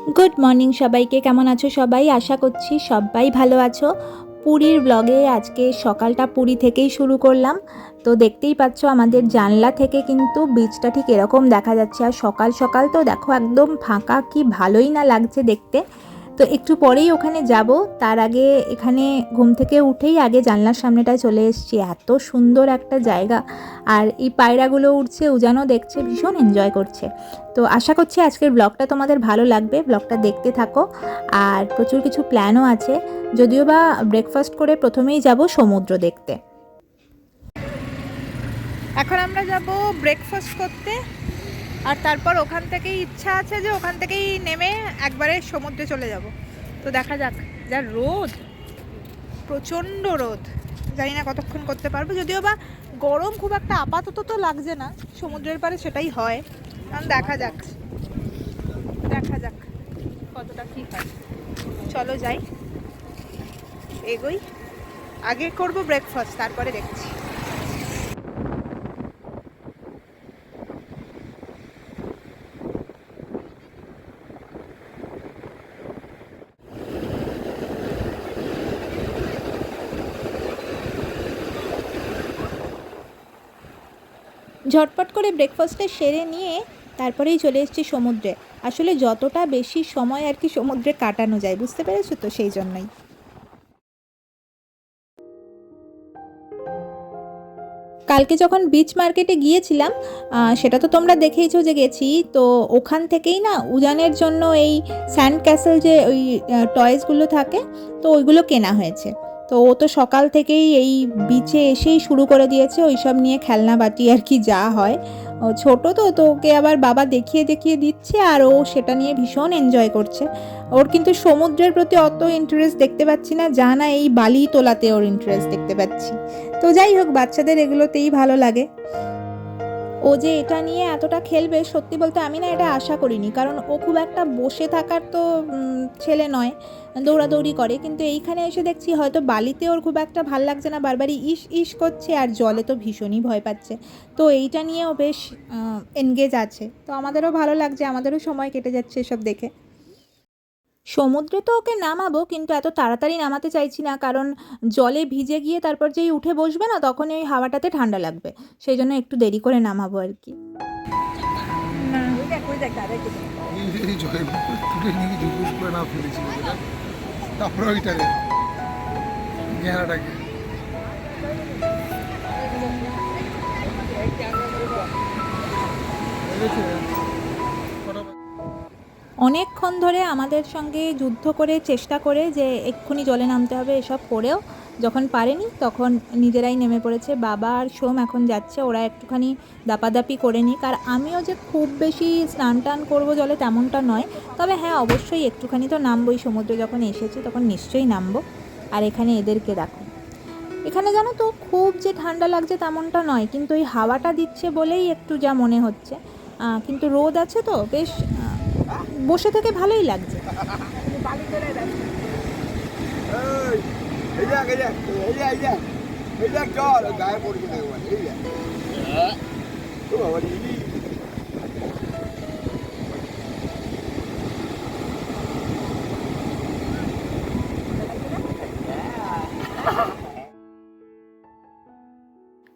Good morning সবাইকে। কেমন আছো সবাই? আশা করছি সবাই ভালো আছো। পুরীর ব্লগে আজকে সকালটা পুরী থেকেই শুরু করলাম। তো দেখতেই পাচ্ছ আমাদের জানলা থেকে কিন্তু বিচটা ঠিক এরকম দেখা যাচ্ছে। আর সকাল সকাল তো দেখো একদম ফাঁকা, কি ভালোই না লাগছে দেখতে। তো একটু পরেই ওখানে যাব, তার আগে এখানে ঘুম থেকে উঠেই আগে জানলার সামনেটায় চলে এসেছি। এত সুন্দর একটা জায়গা, আর এই পায়রাগুলো উঠছে, উজানও দেখছে, ভীষণ এনজয় করছে। তো আশা করছি আজকের ব্লগটা তোমাদের ভালো লাগবে, ব্লগটা দেখতে থাকো। আর প্রচুর কিছু প্ল্যানও আছে, যদিও বা ব্রেকফাস্ট করে প্রথমেই যাব সমুদ্র দেখতে। এখন আমরা যাব ব্রেকফাস্ট করতে, আর তারপর ওখান থেকেই ইচ্ছা আছে যে ওখান থেকেই নেমে একবারে সমুদ্রে চলে যাব। তো দেখা যাক। যা রোদ, প্রচণ্ড রোদ, জানি না কতক্ষণ করতে পারবো। যদিও বা গরম খুব একটা আপাতত তো লাগছে না, সমুদ্রের পাড়ে সেটাই হয়। কারণ দেখা যাক দেখা যাক কতটা কী হয়। চলো যাই, এগোই। আগে করব ব্রেকফাস্ট, তারপরে দেখছি। ঝটপট করে ব্রেকফাস্টটা সেরে নিয়ে তারপরেই চলে এসেছি সমুদ্রে। আসলে যতটা বেশি সময় আর কি সমুদ্রে কাটানো যায়, বুঝতে পেরেছো তো, সেই জন্যই। কালকে যখন বিচ মার্কেটে গিয়েছিলাম, সেটা তো তোমরা দেখেইছো যে গেছি, তো ওখান থেকেই না উজানের জন্য এই স্যান্ড ক্যাসেল যে ওই টয়েসগুলো থাকে, তো ওইগুলো কেনা হয়েছে। তো ও তো সকাল থেকেই এই বিচে এসেই শুরু করে দিয়েছে ওই সব নিয়ে, খেলনা বাটি আর কি যা হয়। ও ছোটো তো ওকে আবার বাবা দেখিয়ে দেখিয়ে দিচ্ছে, আর ও সেটা নিয়ে ভীষণ এনজয় করছে। ওর কিন্তু সমুদ্রের প্রতি অত ইন্টারেস্ট দেখতে পাচ্ছি না, যা না এই বালি তোলাতে ওর ইন্টারেস্ট দেখতে পাচ্ছি। তো যাই হোক, বাচ্চাদের এগুলোতেই ভালো লাগে। ও যে এটা নিয়ে এতটা খেলবে, সত্যি বলতে আমি না এটা আশা করিনি, কারণ ও খুব একটা বসে থাকার তো ছেলে নয়, দৌড়াদৌড়ি করে। কিন্তু এইখানে এসে দেখছি হয়তো বালিতে ওর খুব একটা ভাল লাগছে না, বারবারই ইস ইস করছে, আর জলে তো ভীষণই ভয় পাচ্ছে। তো এইটা নিয়েও বেশ এনগেজ আছে। তো আমাদেরও ভালো লাগছে, আমাদেরও সময় কেটে যাচ্ছে এসব দেখে। সমুদ্রে তো ওকে নামাবো, কিন্তু এত তাড়াতাড়ি নামাতে চাইছি না, কারণ জলে ভিজে গিয়ে তারপর যেই উঠে বসবে না, তখন ওই হাওয়াটাতে ঠান্ডা লাগবে। সেই জন্য একটু দেরি করে নামাবো আর কি। অনেকক্ষণ ধরে আমাদের সঙ্গে যুদ্ধ করে, চেষ্টা করে যে এক্ষুনি জলে নামতে হবে, এসব করেও যখন পারেনি তখন নিজেরাই নেমে পড়েছে। বাবা আর সোম এখন যাচ্ছে, ওরা একটুখানি দাপাদাপি করে নিক। আর আমিও যে খুব বেশি স্নান টান করবো জলে তেমনটা নয়, তবে হ্যাঁ অবশ্যই একটুখানি তো নামবোই, সমুদ্রে যখন এসেছি তখন নিশ্চয়ই নামবো। আর এখানে এদেরকে দেখো, এখানে জানো তো খুব যে ঠান্ডা লাগছে তেমনটা নয়, কিন্তু ওই হাওয়াটা দিচ্ছে বলেই একটু যা মনে হচ্ছে। কিন্তু রোদ আছে তো বেশ, বসে থেকে ভালোই লাগছে।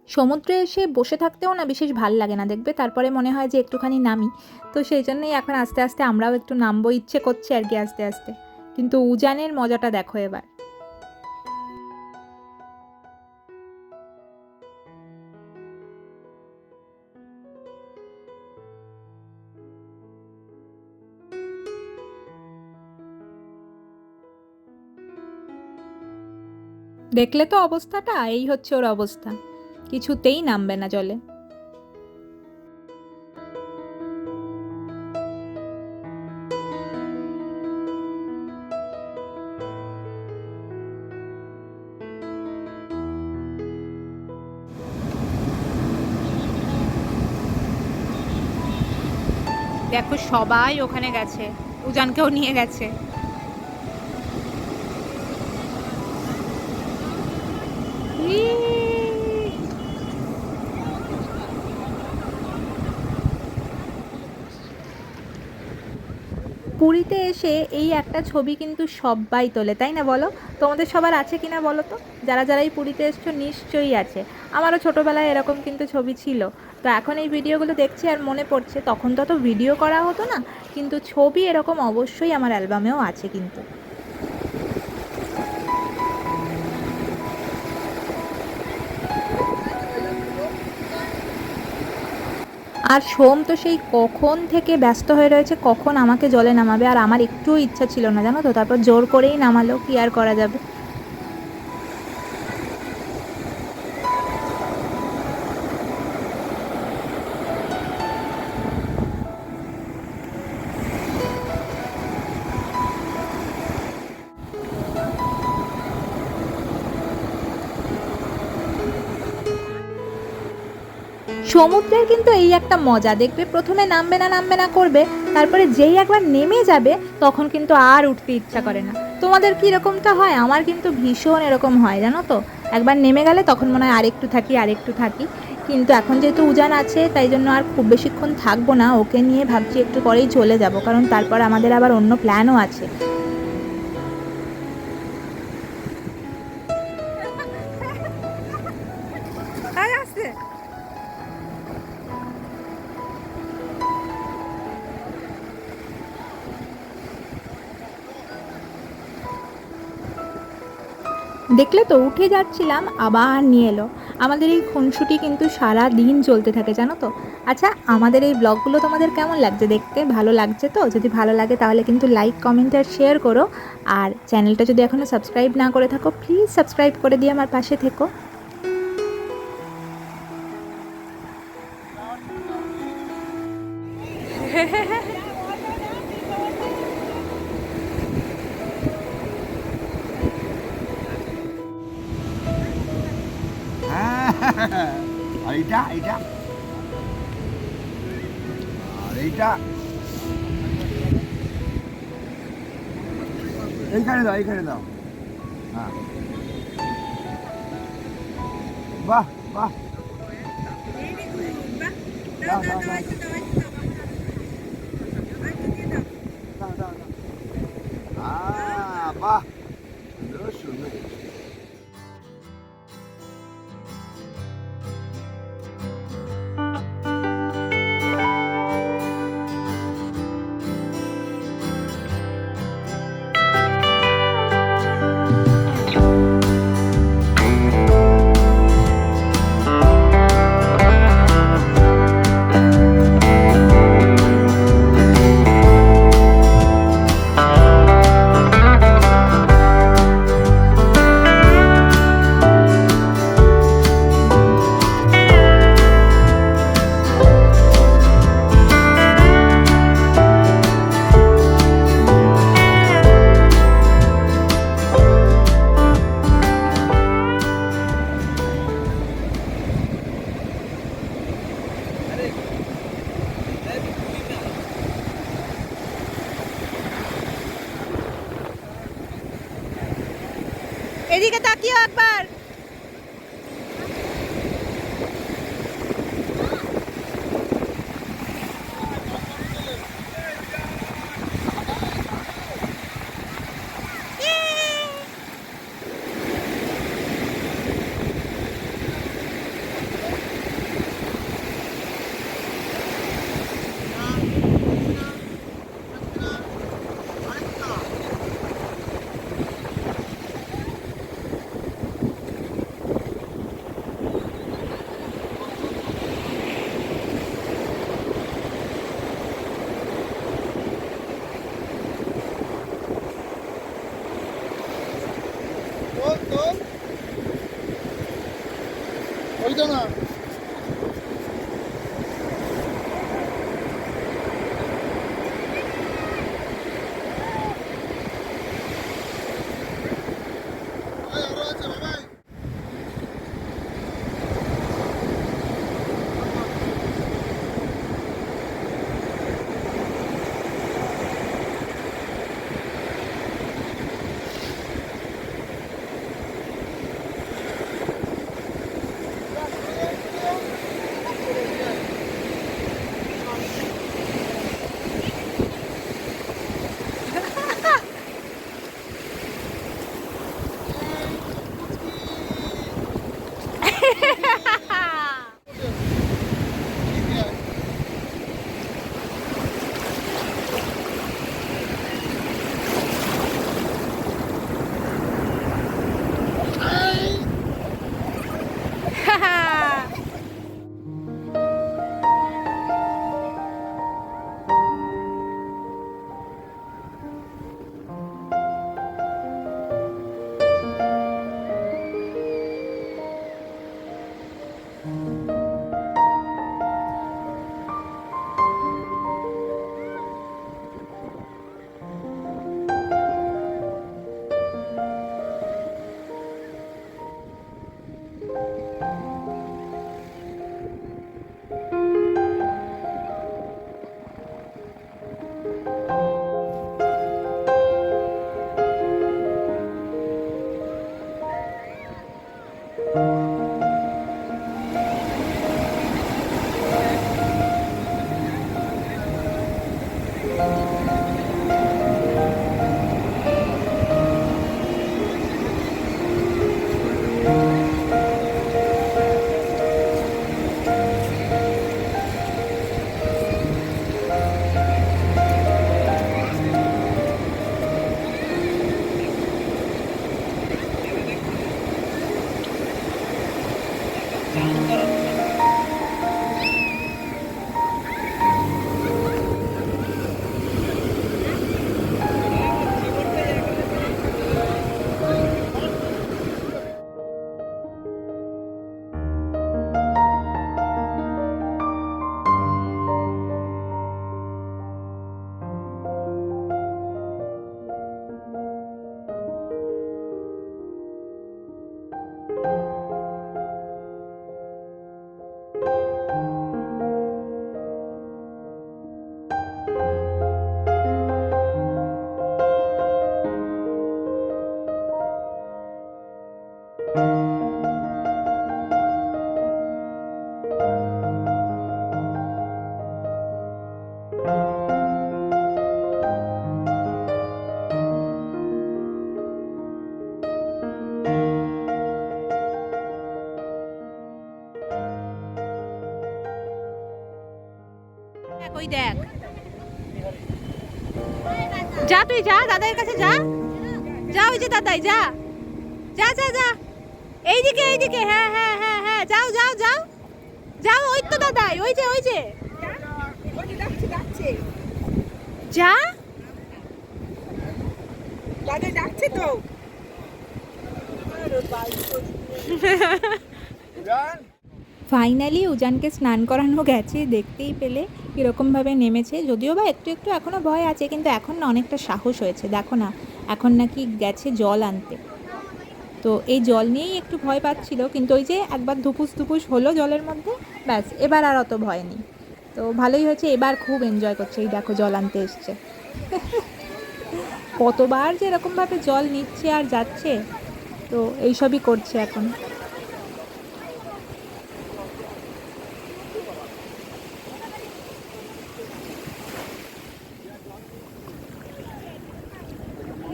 সমুদ্রে এসে বসে থাকতেও না বিশেষ ভাল লাগে না, দেখবে তারপরে মনে হয় যে একটুখানি নামি। তো সেই জন্যই এখন আস্তে আস্তে আমরাও একটু নামবো, ইচ্ছে করছে আর কি আস্তে আস্তে। কিন্তু উজানের মজাটা দেখো এবার। দেখলে তো অবস্থাটা, এই হচ্ছে ওর অবস্থা, কিছুতেই নামবে না জলে। দেখো সবাই ওখানে গেছে, উজানকেও নিয়ে গেছে। পুরীতে এসে এই একটা ছবি কিন্তু সবাই তোলে, তাই না বলো? তোমাদের সবার আছে কি না বলো তো? যারা যারা এই পুরীতে এসছো নিশ্চয়ই আছে। আমারও ছোটোবেলায় এরকম কিন্তু ছবি ছিল। তো এখন এই ভিডিওগুলো দেখছি আর মনে পড়ছে তখন তো অত ভিডিও করা হতো না, কিন্তু ছবি এরকম অবশ্যই আমার অ্যালবামেও আছে কিন্তু। আর সোম তো সেই কখন থেকে ব্যস্ত হয়ে রয়েছে কখন আমাকে জলে নামাবে, আর আমার একটুও ইচ্ছা ছিল না জানো তো, তারপর জোর করেই নামালো, কি আর করা যাবে। সমুদ্রের কিন্তু এই একটা মজা, দেখবে প্রথমে নামবে না করবে, তারপরে যেই একবার নেমে যাবে তখন কিন্তু আর উঠতে ইচ্ছা করে না। তোমাদের কি এরকমটা হয়? আমার কিন্তু ভীষণ এরকম হয় জানো তো, একবার নেমে গেলে তখন মনে হয় আরেকটু থাকি। কিন্তু এখন যেহেতু উজান আছে তাই জন্য আর খুব বেশিক্ষণ থাকবো না, ওকে নিয়ে ভাবছি একটু পরেই চলে যাব, কারণ তারপর আমাদের আবার অন্য প্ল্যানও আছে। আসছে দেখলে তো, উঠে যাচ্ছিলাম আবার নিয়ে এলো। আমাদের এই খুনসুটি কিন্তু সারা দিন চলতে থাকে জানো তো। আচ্ছা, আমাদের এই ব্লগগুলো তোমাদের কেমন লাগছে দেখতে? ভালো লাগছে তো? যদি ভালো লাগে তাহলে কিন্তু লাইক, কমেন্ট আর শেয়ার করো। আর চ্যানেলটা যদি এখনও সাবস্ক্রাইব না করে থাকো প্লিজ সাবস্ক্রাইব করে দিয়ে আমার পাশে থেকো। আর এইটা এইটা আর এইটা এইখানে দাও হ্যাঁ, বাহ বাহ, দাও দাও দাও দাও দাও দাও। বাহ, সুন্দর সুন্দর। এদিকে তাকিও একবার। ওইটা না, দেখ ওই দেখ, যা তুই যা দাদার কাছে যা, যা ওই যে দাদাই যা, যা যা যা, এইদিকে এইদিকে, হ্যাঁ হ্যাঁ হ্যাঁ হ্যাঁ, যাও যাও যাও যাও, ওই তো দাদাই, ওই যে ওই যে, যা দাদা ডাকছে তো। ফাইনালি উজানকে স্নান করানো গেছে, দেখতেই পেলে কীরকমভাবে নেমেছে। যদিও বা একটু একটু এখনও ভয় আছে, কিন্তু এখন না অনেকটা সাহস হয়েছে। দেখো না, এখন নাকি গেছে জল আনতে। তো এই জল নিয়েই একটু ভয় পাচ্ছিল, কিন্তু ওই যে একবার ধুপুস ধুপুস হলো জলের মধ্যে, ব্যাস এবার আর অত ভয় নেই। তো ভালোই হয়েছে, এবার খুব এনজয় করছে। এই দেখো জল আনতে এসছে। কতবার যে এরকমভাবে জল নিচ্ছে আর যাচ্ছে, তো এইসবই করছে এখন।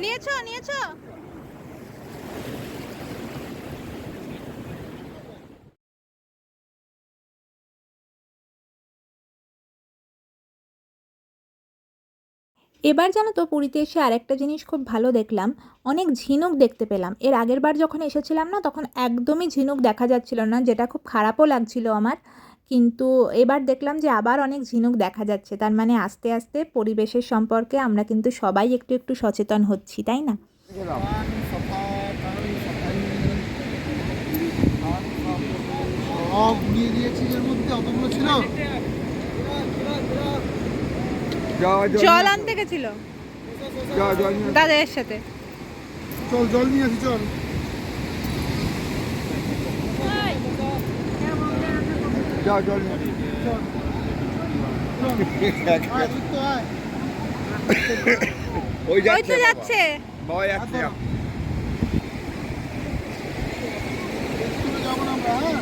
নিয়েছো নিয়েছো। এবার জানো তো পুরীতে এসে আরেকটা জিনিস খুব ভালো দেখলাম, অনেক ঝিনুক দেখতে পেলাম। এর আগের বার যখন এসেছিলাম না, তখন একদমই ঝিনুক দেখা যাচ্ছিল না, যেটা খুব খারাপও লাগছিল আমার। কিন্তু এবার দেখলাম যে আবার অনেক ঝিনুক দেখা যাচ্ছে। তার মানে আস্তে আস্তে পরিবেশের সম্পর্কে আমরা কিন্তু সবাই একটু একটু সচেতন হচ্ছি, তাই না? সব নিয়ে দিয়েছি এর মধ্যে, অতগুলো ছিল। জল আনতে গেছিল দাদার সাথে। চল জল নিয়ে আসি, চল। জল নিয়ে আসি, চল। আয়, তুই তো আয়। ওই তো যাচ্ছে। স্কুলে যাবো না আমরা, হ্যাঁ?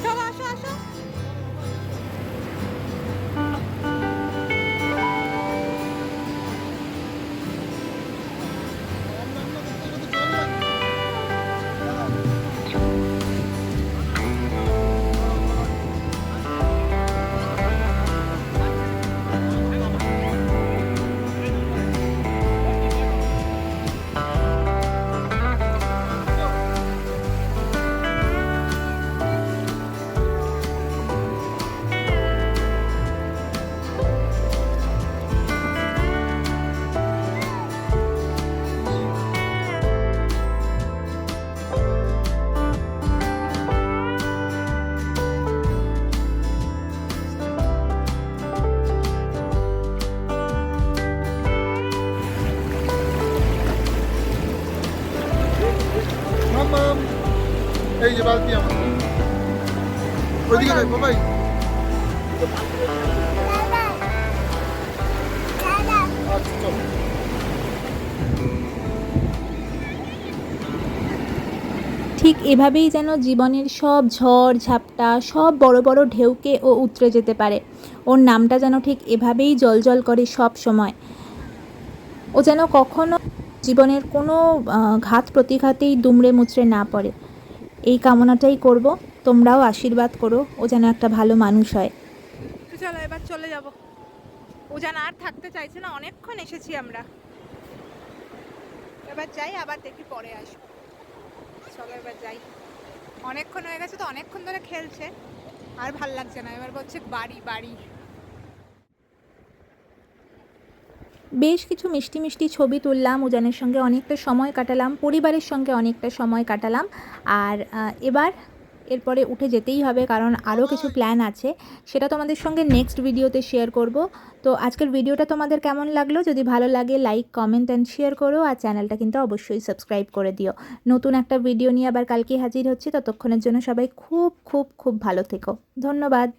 চলো আসো আসো। মাম্মাম, এই যে বালতি আমার। ওইদিকে যাই বাবাই। আচ্ছা চল। ঠিক এভাবেই যেন জীবনের সব ঝড় ঝাপটা, সব বড় বড় ঢেউকে ও উতরে যেতে পারে। ওর নামটা যেন ঠিক এভাবেই জ্বলজ্বল করে সব সময়। ও যেন কখনো জীবনের কোনো ঘাত প্রতিঘাতেই দুমড়ে মুচড়ে না পড়ে, এই কামনাটাই করব। তোমরাও আশীর্বাদ করো ও যেন একটা ভালো মানুষ হয়। তো চলো এবার চলে যাব। উজান আর থাকতে চাইছে না, অনেকক্ষণ এসেছি আমরা। এবার যাই, আবার দেখি পরে আসবো। চলো এবার যাই, অনেকক্ষণ হয়ে গেছে তো, অনেকক্ষণ ধরে খেলছে, আর ভাল লাগছে না। এবার বলছে বাড়ি বাড়ি। বেশ কিছু মিষ্টি মিষ্টি ছবি তুললাম, উজানের সঙ্গে অনেকটা সময় কাটালাম, পরিবারের সঙ্গে অনেকটা সময় কাটালাম। আর এরপরে উঠে যেতেই হবে, কারণ আরও কিছু প্ল্যান আছে, সেটা তোমাদের সঙ্গে নেক্সট ভিডিওতে শেয়ার করব। তো আজকের ভিডিওটা তোমাদের কেমন লাগলো? যদি ভালো লাগে লাইক কমেন্ট অ্যান্ড শেয়ার করো, আর চ্যানেলটা কিন্তু অবশ্যই সাবস্ক্রাইব করে দিও। নতুন একটা ভিডিও নিয়ে আবার কালকে হাজির হচ্ছি, ততক্ষণের জন্য সবাই খুব খুব খুব ভালো থেকো। ধন্যবাদ।